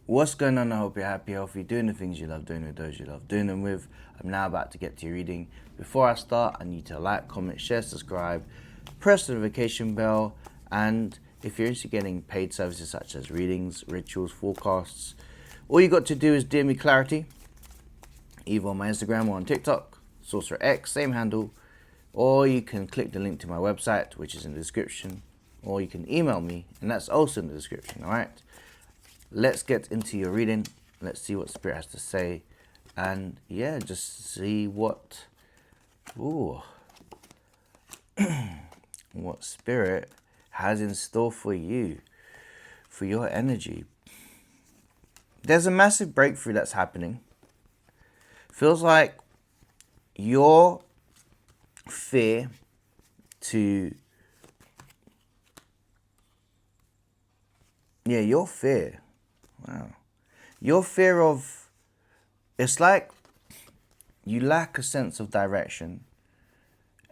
What's going on? I hope you're happy, healthy, doing the things you love, doing with those you love, doing them with. I'm now about to get to your reading. Before I start, I need to like, comment, share, subscribe, press the notification bell, and if you're interested in getting paid services such as readings, rituals, forecasts, all you got to do is DM me clarity, either on my Instagram or on TikTok, Sorcerer X, same handle, or you can click the link to my website, which is in the description, or you can email me, and that's also in the description, alright? Let's get into your reading. Let's see what Spirit has to say. And yeah, just see what what Spirit has in store for you, for your energy. There's a massive breakthrough that's happening. Feels like your fear to your fear. Wow. Your fear of, it's like you lack a sense of direction,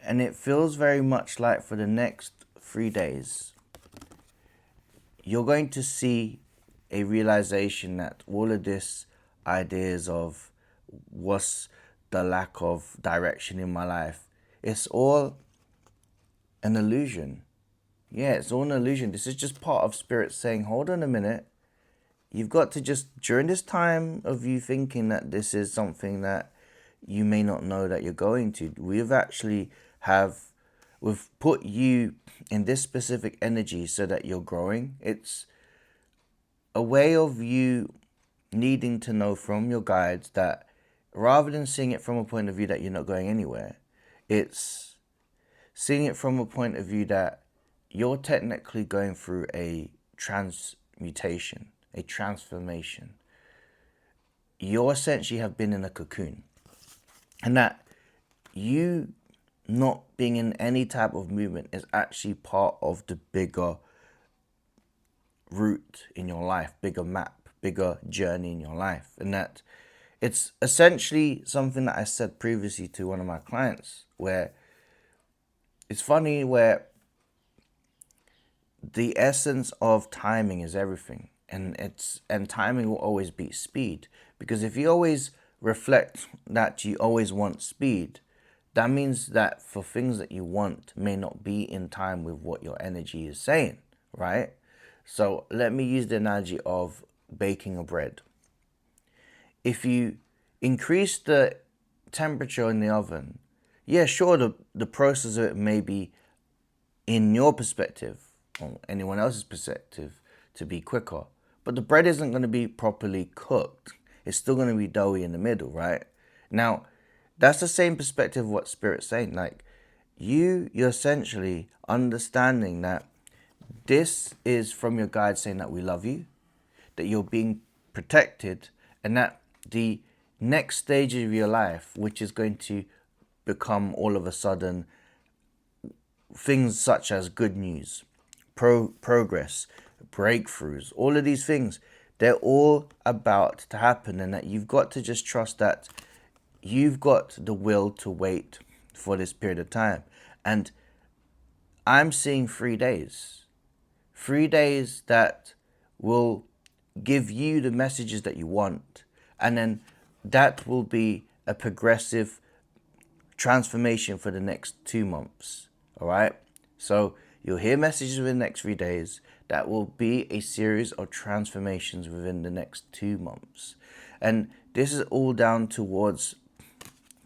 and it feels very much like for the next 3 days, you're going to see a realization that all of this ideas of what's the lack of direction in my life, it's all an illusion. Yeah, it's all an illusion. This is just part of Spirit saying, hold on a minute. You've got to just, during this time of you thinking that this is something that you may not know that you're going to, we've put you in this specific energy so that you're growing. It's a way of you needing to know from your guides that rather than seeing it from a point of view that you're not going anywhere, it's seeing it from a point of view that you're technically going through a transmutation, a transformation. You essentially have been in a cocoon, and that you not being in any type of movement is actually part of the bigger route in your life, bigger map, bigger journey in your life. And that it's essentially something that I said previously to one of my clients, where it's funny, where the essence of timing is everything, and timing will always beat speed, because if you always reflect that you always want speed, that means that for things that you want may not be in time with what your energy is saying, right? So let me use the analogy of baking a bread. If you increase the temperature in the oven, yeah, sure, the process of it may be, in your perspective or anyone else's perspective, to be quicker, but the bread isn't going to be properly cooked. It's still going to be doughy in the middle, right? Now, that's the same perspective of what Spirit's saying. Like, you're essentially understanding that this is from your guide saying that we love you, that you're being protected, and that the next stage of your life, which is going to become all of a sudden things such as good news, progress, breakthroughs, all of these things, they're all about to happen, and that you've got to just trust that you've got the will to wait for this period of time. And I'm seeing 3 days. 3 days that will give you the messages that you want. And then that will be a progressive transformation for the next 2 months. All right? So you'll hear messages within the next 3 days. That will be a series of transformations within the next 2 months. And this is all down towards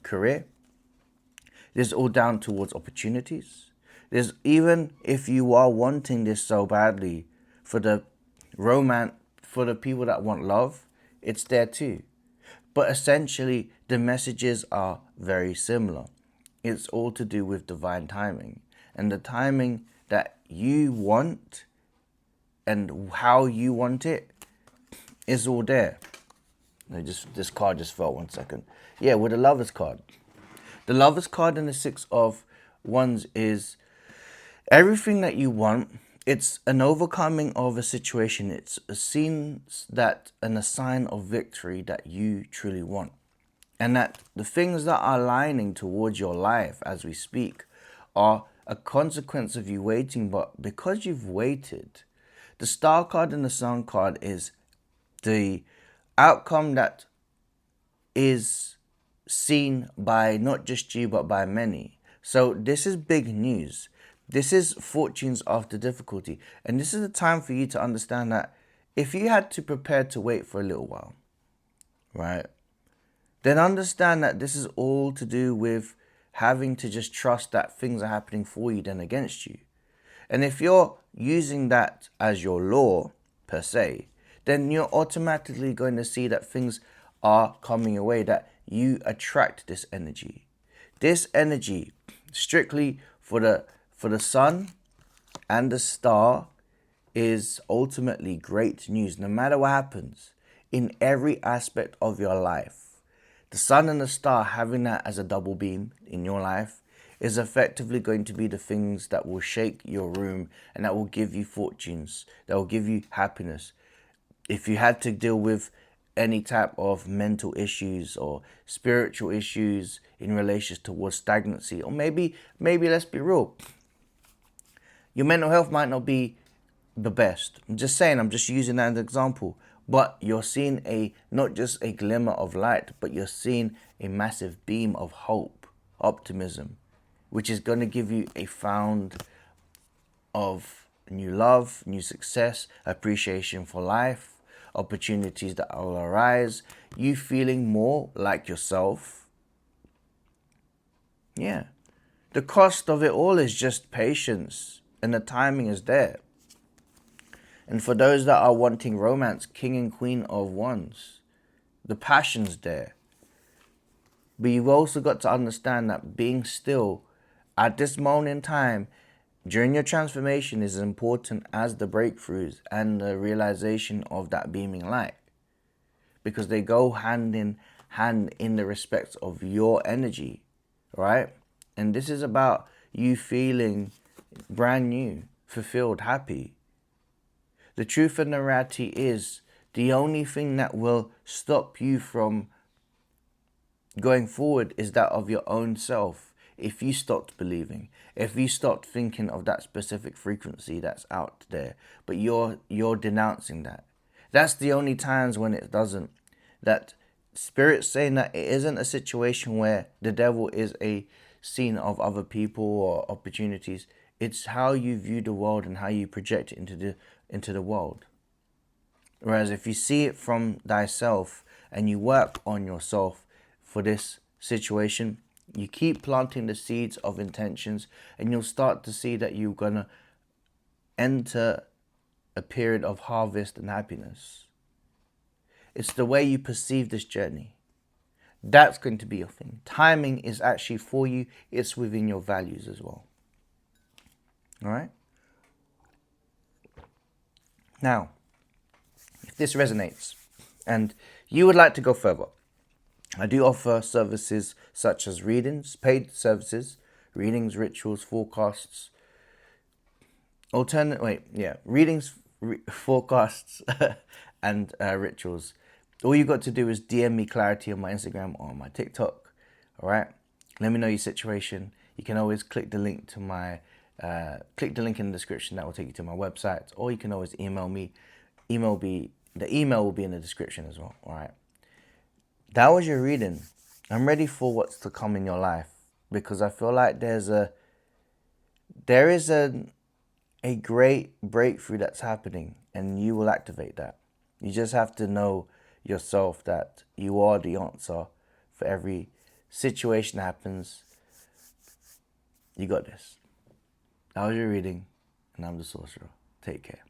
career. This is all down towards opportunities. There's, even if you are wanting this so badly for the romance, for the people that want love, it's there too. But essentially, the messages are very similar. It's all to do with divine timing. And the timing that you want and how you want it is all there. This card just fell 1 second. Yeah, with the Lovers card. The Lovers card and the Six of Wands is everything that you want. It's an overcoming of a situation. It's a scene that, and a sign of victory that you truly want. And that the things that are aligning towards your life as we speak are a consequence of you waiting. But because you've waited, the Star card and the Sun card is the outcome that is seen by not just you but by many. So this is big news. This is fortunes after difficulty. And this is a time for you to understand that if you had to prepare to wait for a little while, right, then understand that this is all to do with having to just trust that things are happening for you than against you. And if you're using that as your law, per se, then you're automatically going to see that things are coming your way, that you attract this energy. This energy, strictly for the sun and the star, is ultimately great news no matter what happens in every aspect of your life. The sun and the star, having that as a double beam in your life, is effectively going to be the things that will shake your room and that will give you fortunes, that will give you happiness. If you had to deal with any type of mental issues or spiritual issues in relation towards stagnancy, or maybe let's be real, your mental health might not be the best. I'm just saying, I'm just using that as an example. But you're seeing not just a glimmer of light, but you're seeing a massive beam of hope, optimism, which is going to give you a found of new love, new success, appreciation for life, opportunities that will arise, you feeling more like yourself. Yeah. The cost of it all is just patience, and the timing is there. And for those that are wanting romance, King and Queen of Wands, the passion's there. But you've also got to understand that being still at this moment in time during your transformation is as important as the breakthroughs and the realization of that beaming light. Because they go hand in hand in the respect of your energy, right? And this is about you feeling brand new, fulfilled, happy. The truth and the reality is, the only thing that will stop you from going forward is that of your own self. If you stopped believing, if you stopped thinking of that specific frequency that's out there, but you're denouncing that. That's the only times when it doesn't. That Spirit's saying that it isn't a situation where the devil is a scene of other people or opportunities. It's how you view the world and how you project it into the world. Whereas if you see it from thyself and you work on yourself for this situation, you keep planting the seeds of intentions, and you'll start to see that you're going to enter a period of harvest and happiness. It's the way you perceive this journey. That's going to be your thing. Timing is actually for you. It's within your values as well. All right? Now, if this resonates and you would like to go further, I do offer services such as readings, paid services, readings, rituals, forecasts, readings, forecasts, and rituals. All you got to do is DM me clarity on my Instagram or on my TikTok. All right. Let me know your situation. You can always click the link to click the link in the description that will take you to my website, or you can always email me. The email will be in the description as well. All right. That was your reading. I'm ready for what's to come in your life, because I feel like there is a great breakthrough that's happening, and you will activate that. You just have to know yourself that you are the answer for every situation that happens. You got this. That was your reading, and I'm the Sorcerer. Take care.